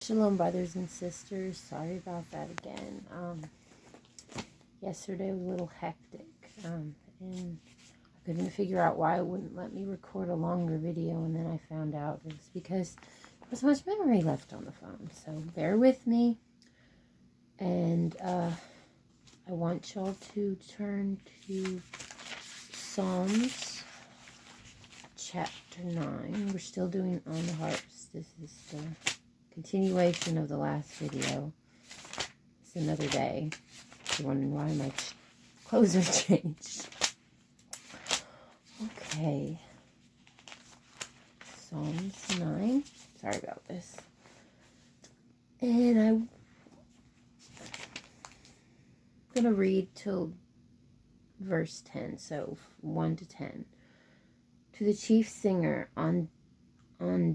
Shalom, brothers and sisters. Sorry about that again. Yesterday was a little hectic, and I couldn't figure out why it wouldn't let me record a longer video, and then I found out it was because there was so much memory left on the phone. So bear with me, and I want y'all to turn to Psalms chapter 9. We're still doing On the Harps. This is the continuation of the last video. It's another day. You're wondering why my clothes are changed. Okay. Psalms 9. Sorry about this. And I'm going to read till verse 10. So 1 to 10. To the chief singer on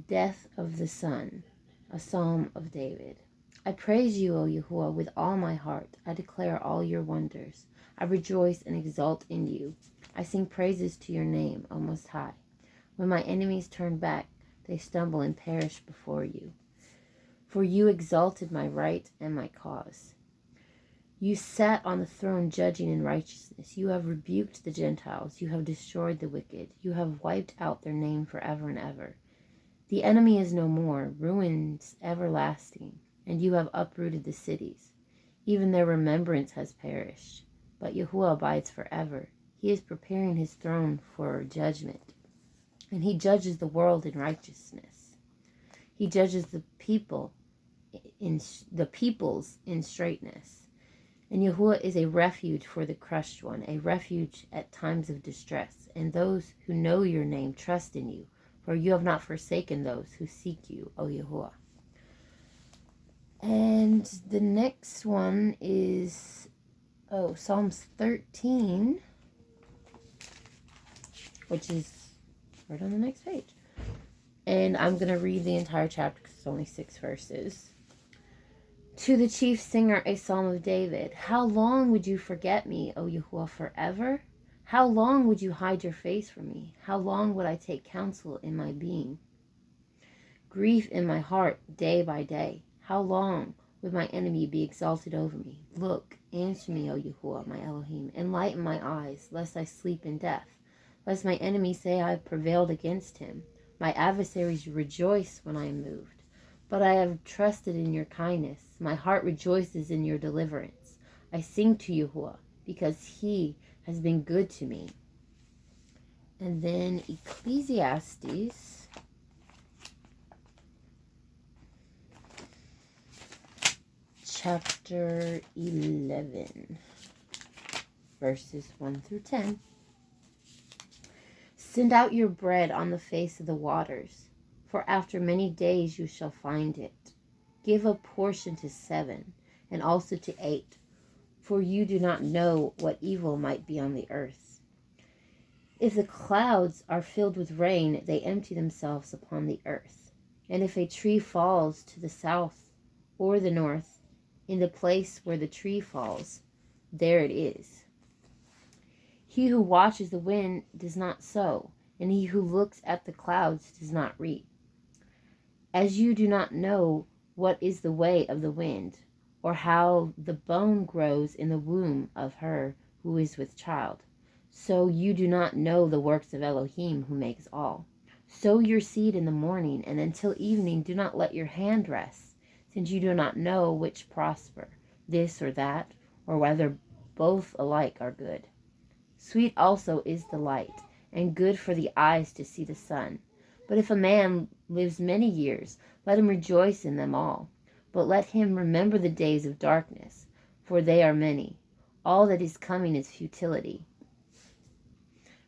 death of the Son. A psalm of David. I praise you, O Yahuwah, with all my heart. I declare all your wonders. I rejoice and exult in you. I sing praises to your name, O Most High. When my enemies turn back, they stumble and perish before you. For you exalted my right and my cause. You sat on the throne judging in righteousness. You have rebuked the Gentiles. You have destroyed the wicked. You have wiped out their name forever and ever. The enemy is no more, ruins everlasting, and you have uprooted the cities. Even their remembrance has perished, but Yahuwah abides forever. He is preparing his throne for judgment, and he judges the world in righteousness. He judges the peoples in straightness. And Yahuwah is a refuge for the crushed one, a refuge at times of distress, and those who know your name trust in you. For you have not forsaken those who seek you, O Yahuwah. And the next one is, Psalms 13, which is right on the next page. And I'm going to read the entire chapter because it's only 6 verses. To the chief singer, a psalm of David. How long would you forget me, O Yahuwah, forever? How long would you hide your face from me? How long would I take counsel in my being? Grief in my heart day by day. How long would my enemy be exalted over me? Look, answer me, O Yahuwah, my Elohim. Enlighten my eyes, lest I sleep in death. Lest my enemy say I have prevailed against him. My adversaries rejoice when I am moved. But I have trusted in your kindness. My heart rejoices in your deliverance. I sing to Yahuwah, because he has been good to me. And then Ecclesiastes chapter 11 verses 1 through 10. Send out your bread on the face of the waters, for after many days you shall find it. Give a portion to 7 and also to 8. For you do not know what evil might be on the earth. If the clouds are filled with rain, they empty themselves upon the earth. And if a tree falls to the south or the north, in the place where the tree falls, there it is. He who watches the wind does not sow, and he who looks at the clouds does not reap. As you do not know what is the way of the wind, or how the bone grows in the womb of her who is with child, so you do not know the works of Elohim who makes all. Sow your seed in the morning, and until evening do not let your hand rest, since you do not know which prosper, this or that, or whether both alike are good. Sweet also is the light, and good for the eyes to see the sun. But if a man lives many years, let him rejoice in them all. But let him remember the days of darkness, for they are many. All that is coming is futility.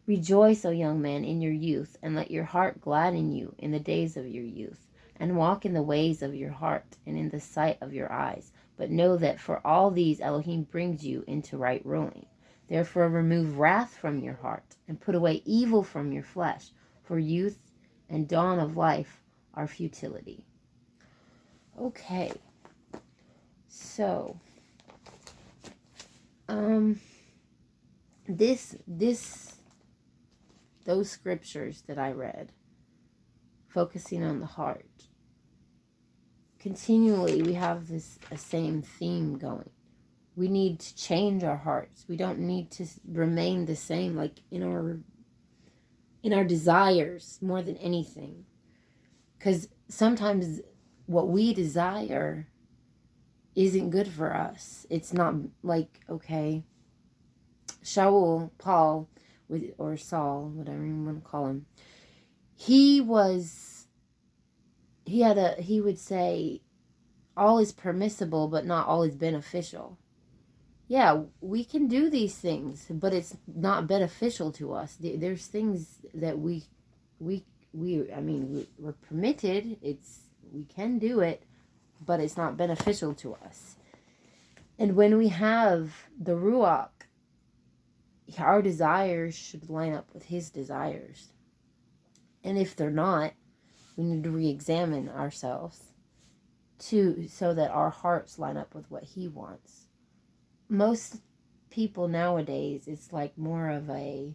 Rejoice, O young man, in your youth, and let your heart gladden you in the days of your youth, and walk in the ways of your heart, and in the sight of your eyes. But know that for all these Elohim brings you into right ruling. Therefore remove wrath from your heart, and put away evil from your flesh, for youth and dawn of life are futility. Okay, so those scriptures that I read, focusing on the heart, continually we have this same theme going. We need to change our hearts. We don't need to remain the same, like in our desires more than anything. Because sometimes what we desire isn't good for us. It's not like, okay, Shaul, Paul, or Saul, whatever you want to call him, he would say all is permissible, but not all is beneficial. Yeah, we can do these things, but it's not beneficial to us. There's things that we're permitted. We can do it, but it's not beneficial to us. And when we have the Ruach, our desires should line up with his desires. And if they're not, we need to re-examine ourselves so that our hearts line up with what he wants. Most people nowadays, it's like more of the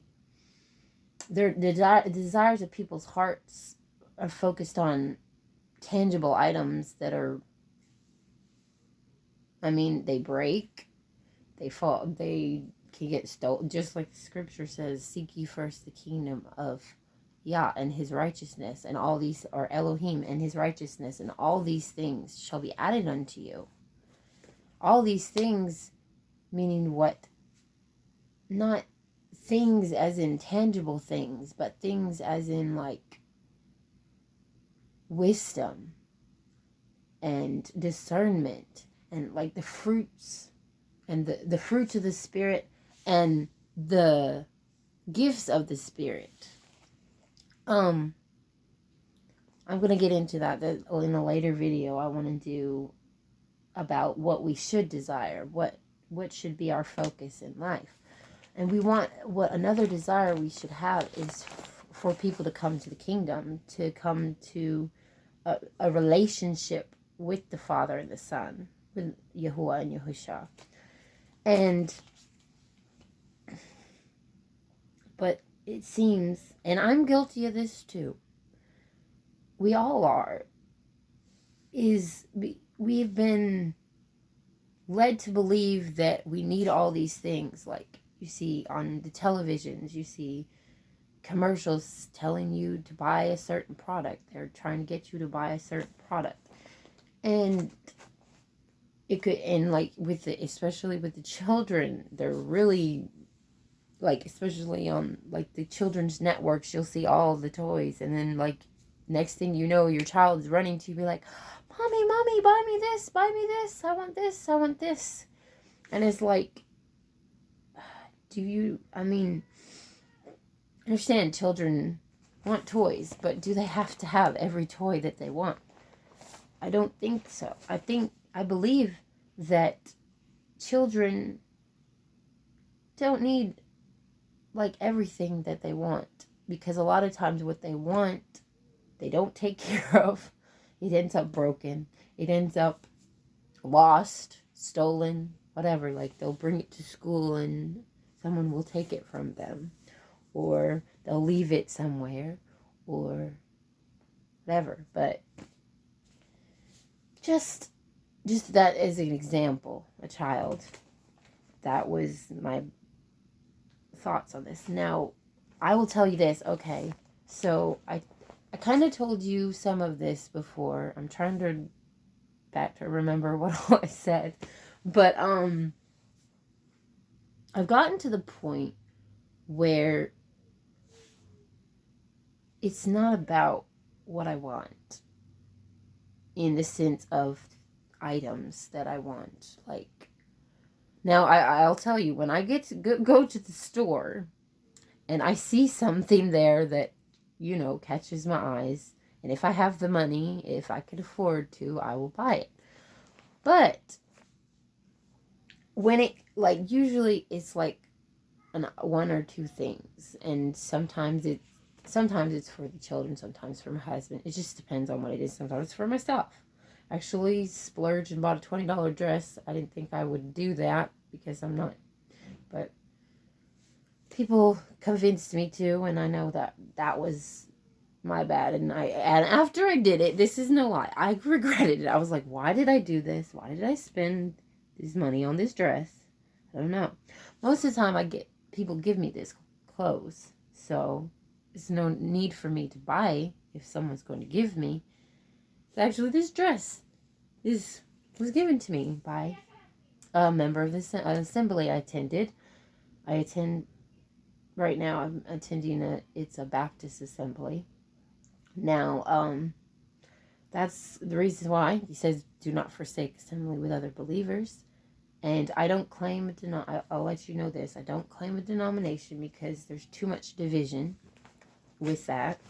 desires of people's hearts are focused on tangible items that are, they break, they fall, they can get stolen. Just like the scripture says, seek ye first the kingdom of Yah and his righteousness, and all these, or Elohim and his righteousness, and all these things shall be added unto you. All these things, meaning what? Not things as in tangible things, but things as in like wisdom and discernment, and like the fruits, and the fruits of the Spirit, and the gifts of the Spirit. I'm going to get into that in a later video. I want to do about what we should desire, what should be our focus in life. And what another desire we should have is for people to come to the kingdom, to come to a relationship with the Father and the Son, with Yahuwah and Yahusha. But it seems, and I'm guilty of this too, we all are, we've been led to believe that we need all these things. Like you see on the televisions, you see commercials telling you to buy a certain product. They're trying to get you to buy a certain product. And it could, and like especially with the children, they're really, like, especially on like the children's networks, you'll see all the toys, and then like next thing you know, your child's running to you, be like, mommy, buy me this, I want this. And it's like, understand children want toys, but do they have to have every toy that they want? I don't think so. I believe that children don't need like everything that they want, because a lot of times what they want, they don't take care of. It ends up broken. It ends up lost, stolen, whatever. Like they'll bring it to school and someone will take it from them, or they'll leave it somewhere, or whatever. But just that as an example, a child. That was my thoughts on this. Now, I will tell you this. Okay, so I kind of told you some of this before. I'm trying to remember what all I said, but I've gotten to the point where it's not about what I want in the sense of items that I want. Like, now I'll tell you, when I get to go to the store and I see something there that, catches my eyes, and if I have the money, if I can afford to, I will buy it. But when it, like, usually it's like one or two things, and sometimes it's for the children, sometimes for my husband. It just depends on what it is. Sometimes it's for myself. Actually splurged and bought a $20 dress. I didn't think I would do that because I'm not, but people convinced me to, and I know that was My bad. And after I did it, this is no lie, I regretted it. I was like, why did I do this? Why did I spend this money on this dress? I don't know. Most of the time people give me this clothes. So there's no need for me to buy if someone's going to give me. Actually, this dress was given to me by a member of the assembly I attended. Right now I'm attending it's a Baptist assembly. Now, that's the reason why he says do not forsake assembly with other believers. And I don't claim I'll let you know this. I don't claim a denomination because there's too much division with that.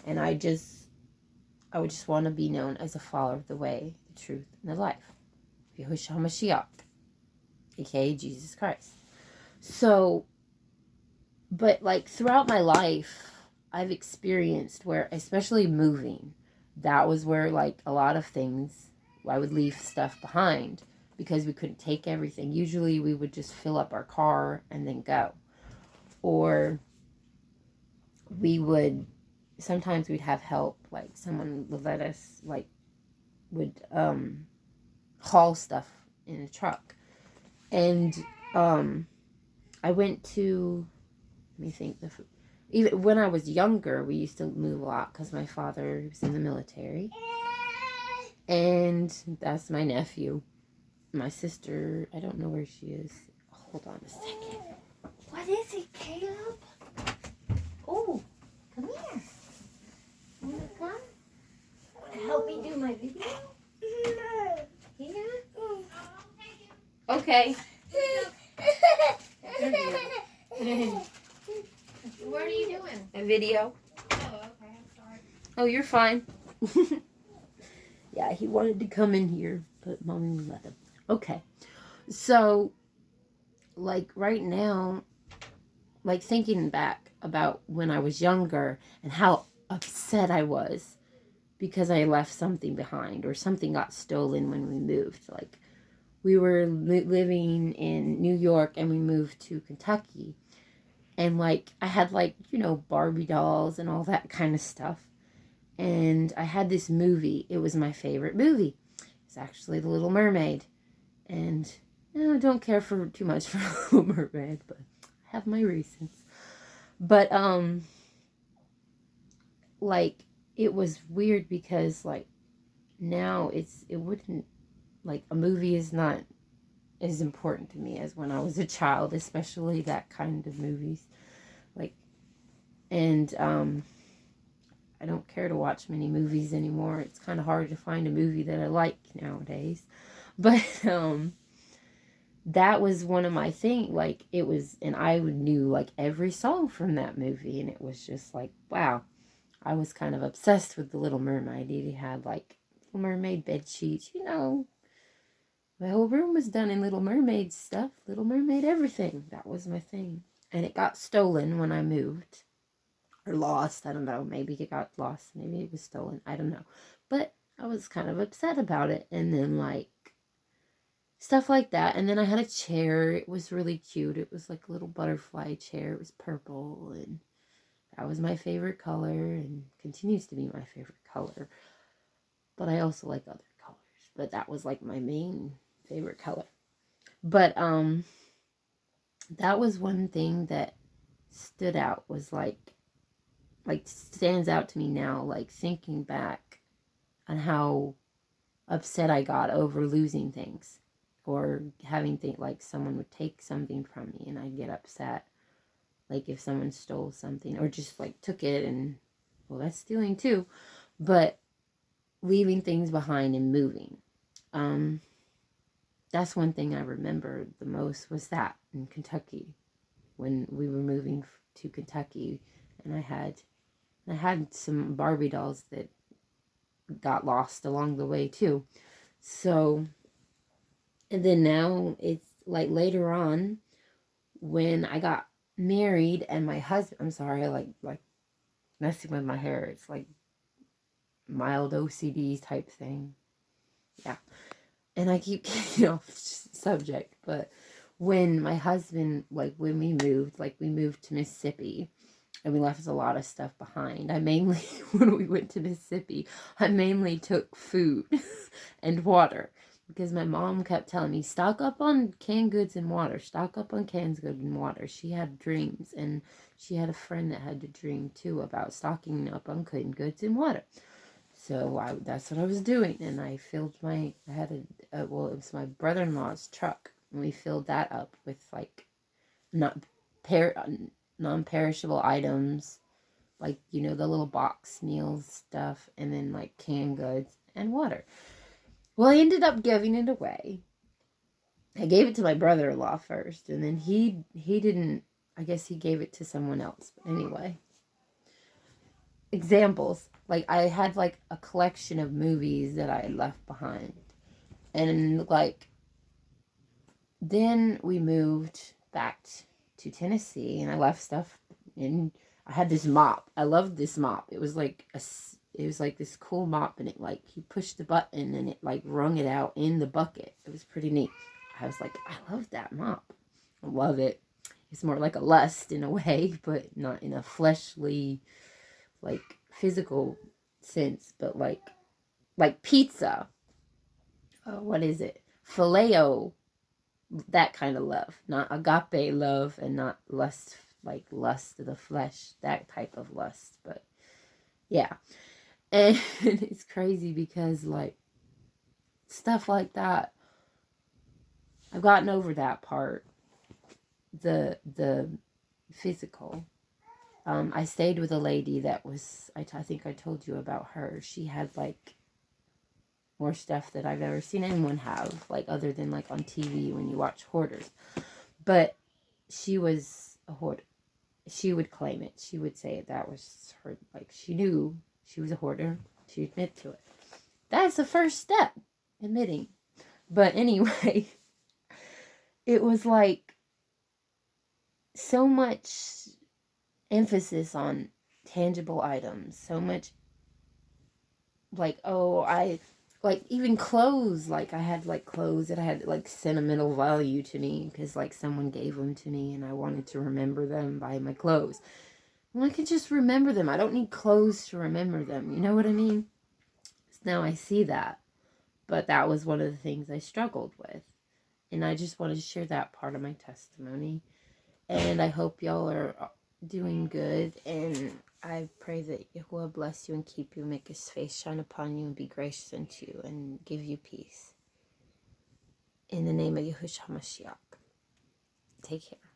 And I would just want to be known as a follower of the way, the truth, and the life. Yahushua HaMashiach, aka Jesus Christ. So, but like throughout my life, I've experienced where, especially moving, that was where like a lot of things, I would leave stuff behind because we couldn't take everything. Usually we would just fill up our car and then go. Or sometimes we'd have help, like someone would let us, like, would haul stuff in a truck. And I went to, let me think, even when I was younger, we used to move a lot because my father was in the military. And that's my nephew. My sister, I don't know where she is. Hold on a second. What is it, Caleb? Oh, come here. You want to come? Want to help me do my video? Yeah? Okay. What are you doing? A video. Oh, okay. I'm sorry. Oh, you're fine. Yeah, he wanted to come in here, but Mommy would let him. Okay. So, like, right now, like, thinking back about when I was younger and how upset I was because I left something behind or something got stolen when we moved. Like, we were living in New York and we moved to Kentucky. And, like, I had, like, Barbie dolls and all that kind of stuff. And I had this movie. It was my favorite movie. It's actually The Little Mermaid. And I don't care for too much for Little Mermaid, but I have my reasons. But, like, it was weird because, like, now it wouldn't, like, a movie is not as important to me as when I was a child, especially that kind of movies. Like, and, I don't care to watch many movies anymore. It's kind of hard to find a movie that I like nowadays. But, that was one of my things. Like, it was, and I knew, like, every song from that movie. And it was just like, wow. I was kind of obsessed with The Little Mermaid. It had, like, Little Mermaid bed sheets, My whole room was done in Little Mermaid stuff. Little Mermaid everything. That was my thing. And it got stolen when I moved. Or lost. I don't know. Maybe it got lost. Maybe it was stolen. I don't know. But I was kind of upset about it. And then, like, stuff like that. And then I had a chair. It was really cute. It was like a little butterfly chair. It was purple. And that was my favorite color. And continues to be my favorite color. But I also like other colors. But that was like my main favorite color. But that was one thing that stood out, was like stands out to me now, like thinking back on how upset I got over losing things or having things, like someone would take something from me and I'd get upset. Like if someone stole something or just like took it, and well, that's stealing too. But leaving things behind and moving. That's one thing I remember the most, was that in Kentucky when we were moving to Kentucky, and I had some Barbie dolls that got lost along the way too. So, and then now it's like later on when I got married and my husband, I'm sorry, I like messing with my hair. It's like mild OCD type thing. Yeah. And I keep getting off subject, but when my husband, like when we moved to Mississippi, And we left a lot of stuff behind. I mainly, when we went to Mississippi, I mainly took food and water. Because my mom kept telling me, stock up on canned goods and water. Stock up on canned goods and water. She had dreams. And she had a friend that had a dream, too, about stocking up on canned goods and water. So that's what I was doing. And I filled I had it was my brother-in-law's truck. And we filled that up with, like, non-perishable items. Like, the little box meals stuff. And then, like, canned goods and water. Well, I ended up giving it away. I gave it to my brother-in-law first, and then he didn't, I guess he gave it to someone else. But anyway, examples. Like, I had, like, a collection of movies that I had left behind. And, like, then we moved back to Tennessee, and I left stuff in. I had this mop. I loved this mop. It was like this cool mop, and it, like, you pushed the button and it, like, wrung it out in the bucket. It was pretty neat. I was like, I love that mop. I love it. It's more like a lust in a way, but not in a fleshly, like, physical sense, but like pizza. What is it? Phileo. That kind of love. Not agape love, and not lust, like lust of the flesh. That type of lust. But yeah. And it's crazy because, like, stuff like that, I've gotten over that part. The physical. I stayed with a lady that was, I think I told you about her. She had, like, more stuff that I've ever seen anyone have, like, other than, like, on TV when you watch hoarders. But she was a hoarder. She would claim it. She would say that was her, like, she knew she was a hoarder. She admitted to it. That's the first step, admitting. But anyway, it was like so much emphasis on tangible items. So much, like, like, even clothes. Like, I had, like, clothes that had, like, sentimental value to me because, like, someone gave them to me and I wanted to remember them by my clothes. Well, I could just remember them. I don't need clothes to remember them. You know what I mean? Now I see that. But that was one of the things I struggled with. And I just wanted to share that part of my testimony. And I hope y'all are doing good. And I pray that Yahuwah bless you and keep you, make his face shine upon you and be gracious unto you and give you peace. In the name of Yahushua HaMashiach. Take care.